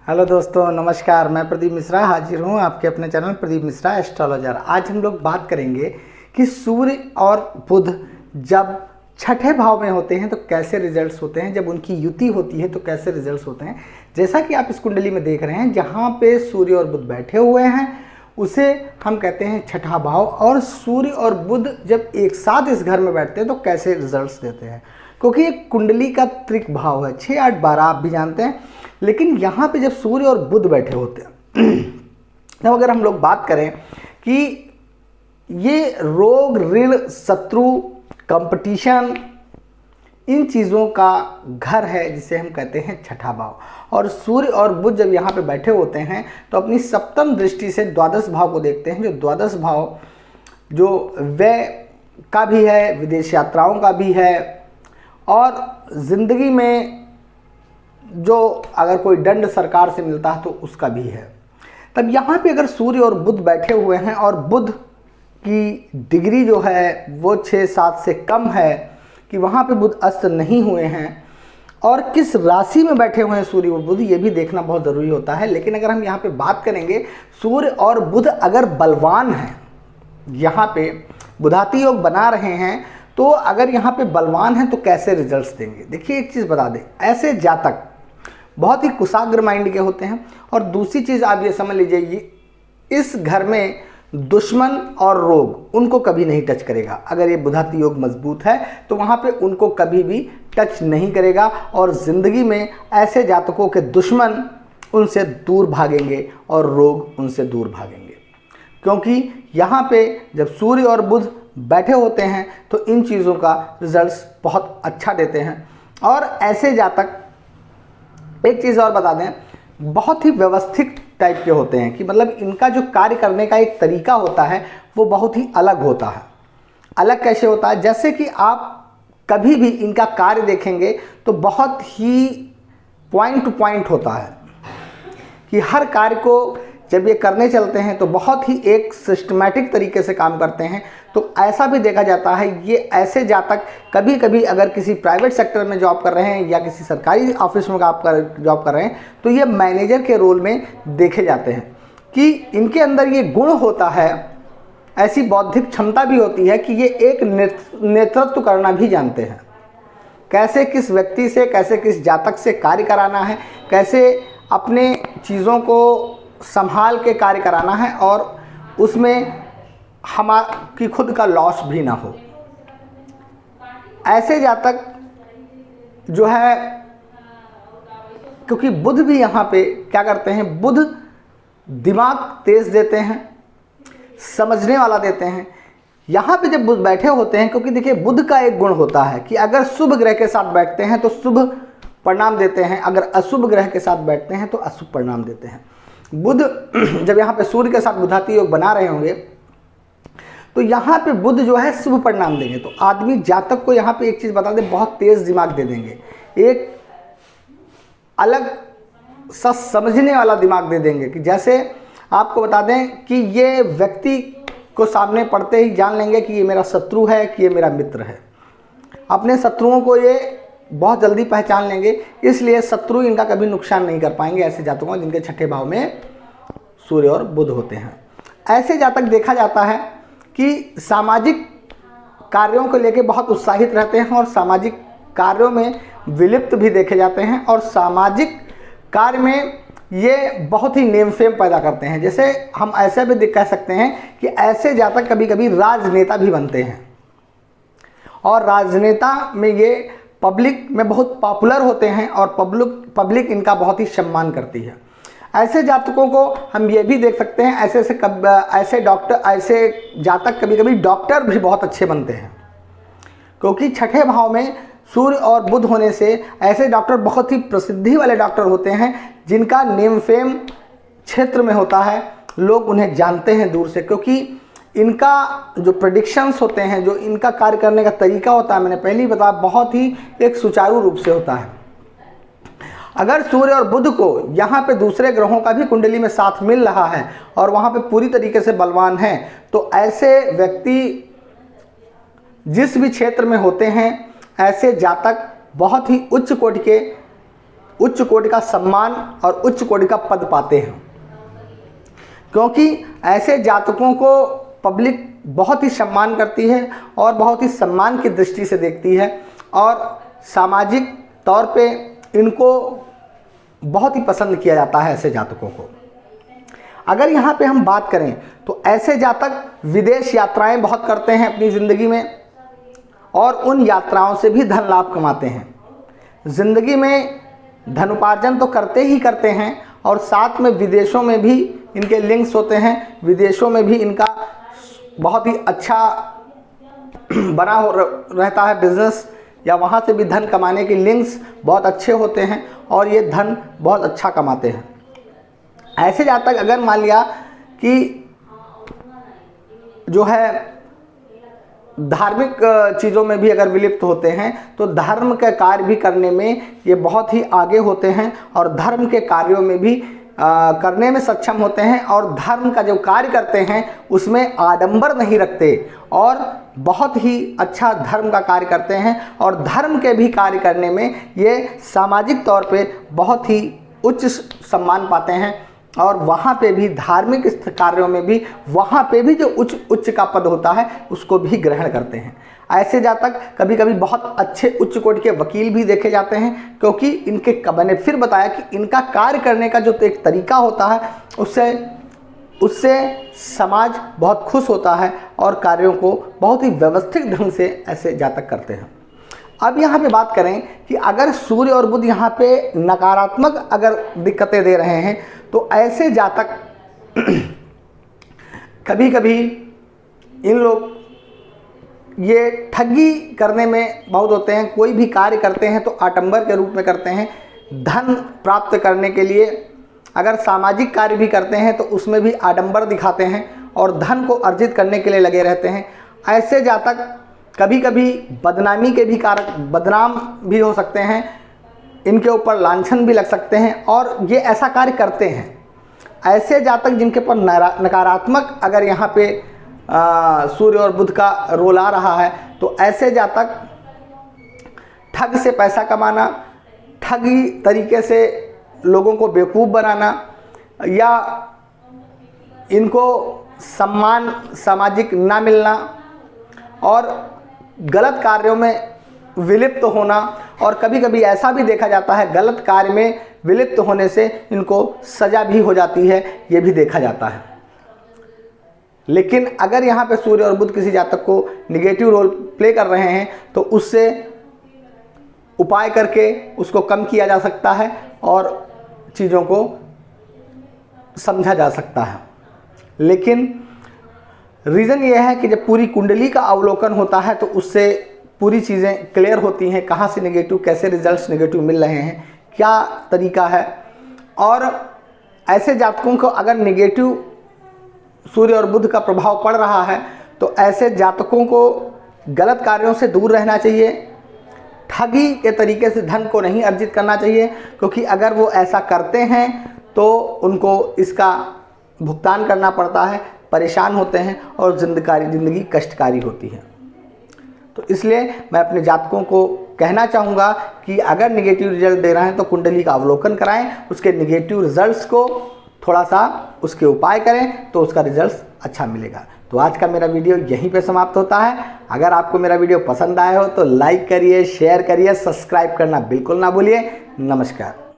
Hello दोस्तों, नमस्कार। मैं प्रदीप मिश्रा हाजिर हूँ आपके अपने चैनल प्रदीप मिश्रा एस्ट्रोलॉजर। आज हम लोग बात करेंगे कि सूर्य और बुध जब छठे भाव में होते हैं तो कैसे रिजल्ट्स होते हैं, जब उनकी युति होती है तो कैसे रिजल्ट्स होते हैं। जैसा कि आप इस कुंडली में देख रहे हैं, जहाँ पे सूर्य और बुध बैठे हुए हैं उसे हम कहते हैं छठा भाव। और सूर्य और बुध जब एक साथ इस घर में बैठते हैं तो कैसे रिजल्ट्स देते हैं, क्योंकि ये कुंडली का त्रिक भाव है, 6, 8, 12 आप भी जानते हैं। लेकिन यहाँ पे जब सूर्य और बुध बैठे होते हैं तो अगर हम लोग बात करें कि ये रोग, ऋण, शत्रु, कंपटीशन, इन चीज़ों का घर है जिसे हम कहते हैं छठा भाव। और सूर्य और बुध जब यहाँ पे बैठे होते हैं तो अपनी सप्तम दृष्टि से द्वादश भाव को देखते हैं, जो द्वादश भाव जो व्यय का भी है, विदेश यात्राओं का भी है, और ज़िंदगी में जो अगर कोई दंड सरकार से मिलता है तो उसका भी है। तब यहाँ पे अगर सूर्य और बुध बैठे हुए हैं और बुध की डिग्री जो है वो 6-7 से कम है, कि वहाँ पे बुध अस्त नहीं हुए हैं, और किस राशि में बैठे हुए हैं सूर्य और बुध, ये भी देखना बहुत ज़रूरी होता है। लेकिन अगर हम यहाँ पे बात करेंगे, सूर्य और बुध अगर बलवान हैं, यहाँ पे बुधाति योग बना रहे हैं, तो अगर यहाँ पे बलवान हैं तो कैसे रिजल्ट्स देंगे। देखिए, एक चीज़ बता दें, ऐसे जातक बहुत ही कुशाग्र माइंड के होते हैं। और दूसरी चीज़ आप ये समझ लीजिए, इस घर में दुश्मन और रोग उनको कभी नहीं टच करेगा। अगर ये बुधाति योग मजबूत है तो वहाँ पे उनको कभी भी टच नहीं करेगा, और ज़िंदगी में ऐसे जातकों के दुश्मन उनसे दूर भागेंगे और रोग उनसे दूर भागेंगे। क्योंकि यहाँ पे जब सूर्य और बुध बैठे होते हैं तो इन चीज़ों का रिजल्ट्स बहुत अच्छा देते हैं। और ऐसे जातक, एक चीज़ और बता दें, बहुत ही व्यवस्थित टाइप के होते हैं, कि मतलब इनका जो कार्य करने का एक तरीका होता है वो बहुत ही अलग होता है। अलग कैसे होता है? जैसे कि आप कभी भी इनका कार्य देखेंगे तो बहुत ही पॉइंट टू पॉइंट होता है, कि हर कार्य को जब ये करने चलते हैं तो बहुत ही एक सिस्टमैटिक तरीके से काम करते हैं। तो ऐसा भी देखा जाता है, ये ऐसे जातक कभी कभी अगर किसी प्राइवेट सेक्टर में जॉब कर रहे हैं या किसी सरकारी ऑफिस में जॉब कर रहे हैं तो ये मैनेजर के रोल में देखे जाते हैं, कि इनके अंदर ये गुण होता है, ऐसी बौद्धिक क्षमता भी होती है कि ये एक नेतृत्व करना भी जानते हैं। कैसे किस व्यक्ति से, कैसे किस जातक से कार्य कराना है, कैसे अपने चीज़ों को संभाल के कार्य कराना है, और उसमें हमारी खुद का लॉस भी ना हो। ऐसे जातक जो है, क्योंकि बुध भी यहाँ पे क्या करते हैं, बुध दिमाग तेज देते हैं, समझने वाला देते हैं। यहाँ पे जब बुध बैठे होते हैं, क्योंकि देखिए बुध का एक गुण होता है कि अगर शुभ ग्रह के साथ बैठते हैं तो शुभ परिणाम देते हैं, अगर अशुभ ग्रह के साथ बैठते हैं तो अशुभ परिणाम देते हैं। बुध जब यहाँ पे सूर्य के साथ बुधाति योग बना रहे होंगे तो यहाँ पे बुध जो है शुभ परिणाम देंगे। तो आदमी जातक को यहाँ पे एक चीज़ बता दें, बहुत तेज़ दिमाग दे देंगे, एक अलग सा समझने वाला दिमाग दे देंगे। कि जैसे आपको बता दें कि ये व्यक्ति को सामने पढ़ते ही जान लेंगे कि ये मेरा शत्रु है कि ये मेरा मित्र है। अपने शत्रुओं को ये बहुत जल्दी पहचान लेंगे, इसलिए शत्रु इनका कभी नुकसान नहीं कर पाएंगे ऐसे जातकों जिनके छठे भाव में सूर्य और बुध होते हैं। ऐसे जातक देखा जाता है कि सामाजिक कार्यों को लेकर बहुत उत्साहित रहते हैं, और सामाजिक कार्यों में विलिप्त भी देखे जाते हैं, और सामाजिक कार्य में ये बहुत ही नेम फेम पैदा करते हैं। जैसे हम ऐसे भी कह सकते हैं कि ऐसे जातक कभी कभी राजनेता भी बनते हैं, और राजनेता में ये पब्लिक में बहुत पॉपुलर होते हैं, और पब्लिक इनका बहुत ही सम्मान करती है। ऐसे जातकों को हम ये भी देख सकते हैं, ऐसे जातक कभी कभी डॉक्टर भी बहुत अच्छे बनते हैं, क्योंकि छठे भाव में सूर्य और बुध होने से ऐसे डॉक्टर बहुत ही प्रसिद्धि वाले डॉक्टर होते हैं, जिनका नेम फेम क्षेत्र में होता है, लोग उन्हें जानते हैं दूर से, क्योंकि इनका जो प्रेडिक्शंस होते हैं, जो इनका कार्य करने का तरीका होता है, मैंने पहले ही बताया, बहुत ही एक सुचारू रूप से होता है। अगर सूर्य और बुध को यहाँ पे दूसरे ग्रहों का भी कुंडली में साथ मिल रहा है और वहाँ पे पूरी तरीके से बलवान हैं, तो ऐसे व्यक्ति जिस भी क्षेत्र में होते हैं, ऐसे जातक बहुत ही उच्च कोटि के उच्च कोटि का सम्मान और उच्च कोटि का पद पाते हैं, क्योंकि ऐसे जातकों को पब्लिक बहुत ही सम्मान करती है और बहुत ही सम्मान की दृष्टि से देखती है और सामाजिक तौर पे इनको बहुत ही पसंद किया जाता है ऐसे जातकों को। अगर यहाँ पे हम बात करें तो ऐसे जातक विदेश यात्राएं बहुत करते हैं अपनी ज़िंदगी में और उन यात्राओं से भी धन लाभ कमाते हैं। ज़िंदगी में धन उपार्जन तो करते ही करते हैं और साथ में विदेशों में भी इनके लिंक्स होते हैं, विदेशों में भी इनका बहुत ही अच्छा बना हो रहता है बिजनेस, या वहाँ से भी धन कमाने के लिंक्स बहुत अच्छे होते हैं और ये धन बहुत अच्छा कमाते हैं। ऐसे जातक अगर मान लिया कि जो है धार्मिक चीज़ों में भी अगर विलिप्त होते हैं तो धर्म के कार्य भी करने में ये बहुत ही आगे होते हैं और धर्म के कार्यों में भी करने में सक्षम होते हैं और धर्म का जो कार्य करते हैं उसमें आडंबर नहीं रखते और बहुत ही अच्छा धर्म का कार्य करते हैं और धर्म के भी कार्य करने में ये सामाजिक तौर पे बहुत ही उच्च सम्मान पाते हैं और वहाँ पे भी धार्मिक कार्यों में भी वहाँ पे भी जो उच्च का पद होता है उसको भी ग्रहण करते हैं। ऐसे जातक कभी कभी बहुत अच्छे उच्च कोटि के वकील भी देखे जाते हैं, क्योंकि इनके मैंने फिर बताया कि इनका कार्य करने का जो एक तरीका होता है उससे समाज बहुत खुश होता है और कार्यों को बहुत ही व्यवस्थित ढंग से ऐसे जातक करते हैं। अब यहाँ पे बात करें कि अगर सूर्य और बुध यहाँ पे नकारात्मक अगर दिक्कतें दे रहे हैं तो ऐसे जातक कभी कभी इन लोग ये ठगी करने में बहुत होते हैं। कोई भी कार्य करते हैं तो आडंबर के रूप में करते हैं, धन प्राप्त करने के लिए। अगर सामाजिक कार्य भी करते हैं तो उसमें भी आडंबर दिखाते हैं और धन को अर्जित करने के लिए लगे रहते हैं। ऐसे जातक कभी कभी बदनामी के भी कारक, बदनाम भी हो सकते हैं, इनके ऊपर लांछन भी लग सकते हैं और ये ऐसा कार्य करते हैं। ऐसे जातक जिनके ऊपर नकारात्मक अगर यहाँ पे सूर्य और बुध का रोल आ रहा है तो ऐसे जातक ठग से पैसा कमाना, ठगी तरीके से लोगों को बेवकूफ़ बनाना या इनको सम्मान सामाजिक ना मिलना और गलत कार्यों में विलिप्त होना, और कभी कभी ऐसा भी देखा जाता है गलत कार्य में विलिप्त होने से इनको सज़ा भी हो जाती है, ये भी देखा जाता है। लेकिन अगर यहाँ पे सूर्य और बुध किसी जातक को निगेटिव रोल प्ले कर रहे हैं तो उससे उपाय करके उसको कम किया जा सकता है और चीज़ों को समझा जा सकता है। लेकिन रीज़न ये है कि जब पूरी कुंडली का अवलोकन होता है तो उससे पूरी चीज़ें क्लियर होती हैं, कहाँ से नेगेटिव, कैसे रिजल्ट्स नेगेटिव मिल रहे हैं, क्या तरीका है। और ऐसे जातकों को अगर नेगेटिव सूर्य और बुध का प्रभाव पड़ रहा है तो ऐसे जातकों को गलत कार्यों से दूर रहना चाहिए, ठगी के तरीके से धन को नहीं अर्जित करना चाहिए, क्योंकि अगर वो ऐसा करते हैं तो उनको इसका भुगतान करना पड़ता है, परेशान होते हैं और ज़िंदगी कष्टकारी होती है। तो इसलिए मैं अपने जातकों को कहना चाहूँगा कि अगर निगेटिव रिजल्ट दे रहे हैं तो कुंडली का अवलोकन कराएं, उसके निगेटिव रिजल्ट्स को थोड़ा सा उसके उपाय करें तो उसका रिजल्ट अच्छा मिलेगा। तो आज का मेरा वीडियो यहीं पे समाप्त होता है। अगर आपको मेरा वीडियो पसंद आया हो तो लाइक करिए, शेयर करिए, सब्सक्राइब करना बिल्कुल ना भूलिए। नमस्कार।